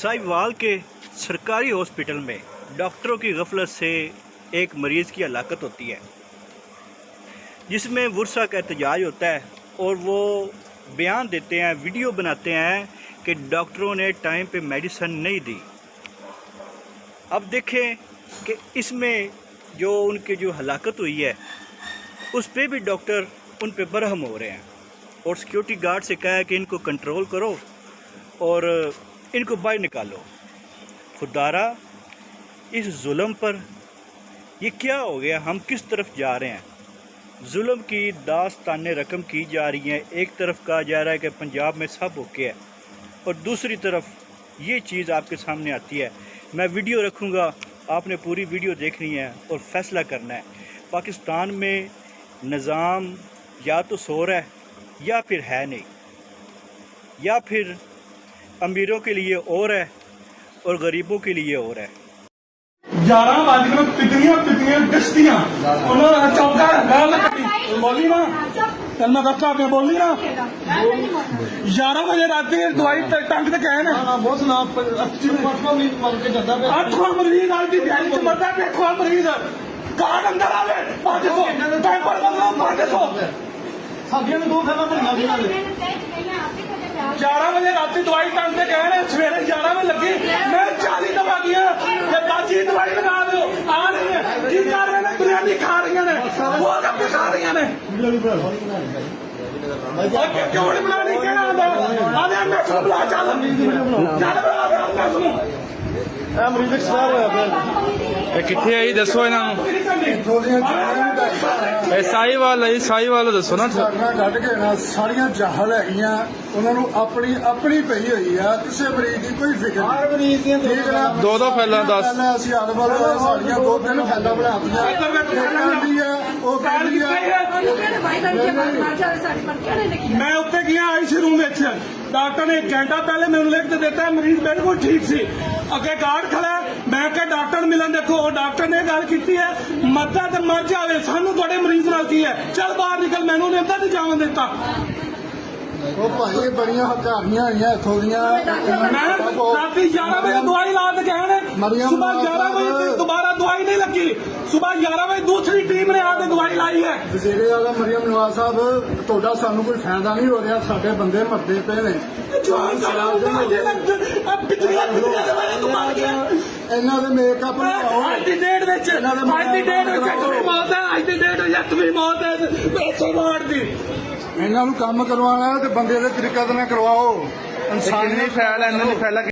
साहिवाल के सरकारी हॉस्पिटल में डॉक्टरों की गफलत से एक मरीज़ की हलाकत होती है, जिसमें वर्षा का एहतजाज होता है और वो बयान देते हैं, वीडियो बनाते हैं कि डॉक्टरों ने टाइम पे मेडिसिन नहीं दी। अब देखें कि इसमें जो उनकी जो हलाकत हुई है उस पे भी डॉक्टर उन पे बरहम हो रहे हैं और सिक्योरिटी गार्ड से कहा है कि इनको कंट्रोल करो और इनको बाहर निकालो। खुदारा इस जुल्म पर ये क्या हो गया, हम किस तरफ जा रहे हैं? जुल्म की दास्ताने रकम की जा रही है। एक तरफ कहा जा रहा है कि पंजाब में सब ओके है और दूसरी तरफ ये चीज़ आपके सामने आती है। मैं वीडियो रखूँगा, आपने पूरी वीडियो देखनी है और फैसला करना है। पाकिस्तान में निज़ाम या तो सो रहा है या फिर है नहीं, या फिर अमीरों के लिए और है और गरीबों के लिए और है। 11 बज के पिटनियां डिस्टियां उन्होंने चौका गाल कटी बोली ना मैं दस्ता आपने बोली ना 11 बजे रात दवाई टंग ते गए ने बहुत ना 8 मरीज आज की दिहाड़ी च मरदा पे 1 मरीज कार्ड अंदर आवे 500 पेपर बदलो 500 साडियां ने 2 फैला भरियां दी ने 11 बजे रात दवाई टंग ते गए ने सवेरे 11 बजे लगी मैं 40 दवा दिया बाजी दवाई लगा दो आ रही है की कर रहे ने बिरयानी खा रही ने वो कब खा रही ने क्यों नहीं बनानी क्या आधा मैं सब बुला चल बुला मरीज एक्सपायर होया कितने आई दसो इन्हों साहिवाल दसो ना ਕੱਢ ਕੇ ਨਾ ਸਾਰੀਆਂ ਜਾਹਲ ਹੈਗੀਆਂ ਉਹਨਾਂ ਨੂੰ ਆਪਣੀ ਆਪਣੀ ਪਈ ਹੋਈ ਆ ਕਿਸੇ ਮਰੀਜ਼ ਦੀ ਕੋਈ ਫਿਕਰ ਨਹੀਂ। ਹਰ ਮਰੀਜ਼ ਦੀਆਂ ਦੋ ਫੈਲਾਂ ਦੱਸ ਅਸੀਂ ਅਦਵਾਲ ਸਾਡੀਆਂ 2-3 ਫੈਲਾਂ ਬਣਾਤੀਆਂ ਕਹਿੰਦੀ ਆ ਉਹ ਕਹਿੰਦੀ ਆ ਮੈਂ ਉੱਤੇ ਗਿਆ ਆਈਸੀ ਰੂਮ ਵਿੱਚ डॉक्टर ने 1 घंटा पहले मैंने लिख के देता है मरीज बिल्कुल ठीक सी अगे गार्ड खड़ा मैं क्या डॉक्टर मिलन देखो डॉक्टर ने गल की है मरदा तो मर जाए सानू थोड़े मरीज नाल की है चल बाहर निकल मैनू नहीं नहीं जावन देता बड़िया हकारियां हुई थोड़िया रात 11 बजे दवाई ला के गए सुबह 11 बजे दोबारा दवाई नहीं लगी सुबह 11 बजे दूसरी टीम ने आके दवाई लाई है वजीरे वाला मरियम नवाज साहब ਤੁਹਾਡਾ ਸਾਨੂੰ ਕੋਈ ਫਾਇਦਾ ਨਹੀਂ ਹੋ ਰਿਹਾ ਸਾਡੇ ਬੰਦੇ ਮਰਦੇ ਪਏ ਨੇ ਇਹਨਾਂ ਦੇ ਮੇਕਅਪ ਅੱਜ ਦੀ ਡੇਟ ਵਿੱਚ ਇੱਕ ਵੀ ਮੌਤ ਹੈ ਪੈਸੇ ਮਾਰ ਦੀ ਇਹਨਾਂ ਨੂੰ ਕੰਮ ਕਰਵਾਉਣਾ ਤੇ ਬੰਦੇ ਦੇ ਤਰੀਕੇ ਨਾਲ ਕਰਵਾਓ ਇਨਸਾਨੀ ਫੈਲ ਇਹਨਾਂ ਦੀ ਫੈਲਾ